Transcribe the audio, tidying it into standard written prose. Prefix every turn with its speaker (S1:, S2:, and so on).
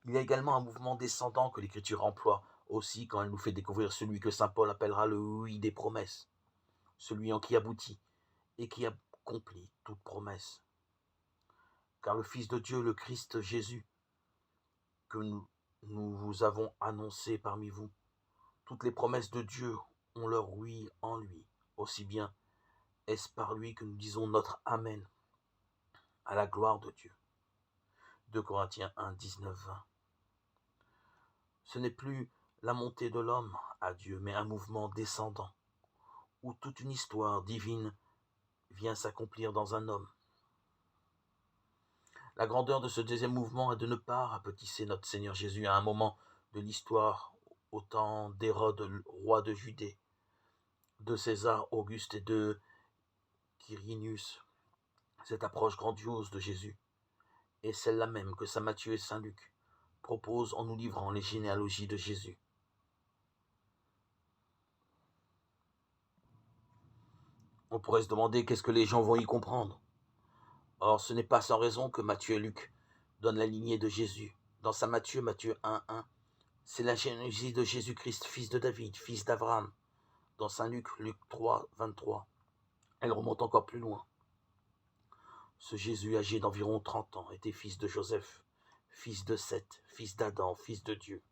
S1: Il y a également un mouvement descendant que l'Écriture emploie aussi quand elle nous fait découvrir celui que saint Paul appellera le oui des promesses, celui en qui aboutit et qui accomplit toute promesse. Car le Fils de Dieu, le Christ Jésus, que nous vous avons annoncé parmi vous, toutes les promesses de Dieu ont leur oui en lui. Aussi bien est-ce par lui que nous disons notre Amen à la gloire de Dieu. 2 Corinthiens 1, 19, 20. Ce n'est plus la montée de l'homme à Dieu, mais un mouvement descendant, où toute une histoire divine vient s'accomplir dans un homme. La grandeur de ce deuxième mouvement est de ne pas rapetisser notre Seigneur Jésus à un moment de l'histoire, au temps d'Hérode, roi de Judée, de César Auguste et de Quirinius. Cette approche grandiose de Jésus est celle-là même que saint Matthieu et saint Luc proposent en nous livrant les généalogies de Jésus. On pourrait se demander qu'est-ce que les gens vont y comprendre. Or, ce n'est pas sans raison que Matthieu et Luc donnent la lignée de Jésus. Dans saint Matthieu, Matthieu 1, 1, c'est la généalogie de Jésus-Christ, fils de David, fils d'Abraham. Dans saint Luc, Luc 3, 23, elle remonte encore plus loin. Ce Jésus, âgé d'environ 30 ans, était fils de Joseph, fils de Seth, fils d'Adam, fils de Dieu.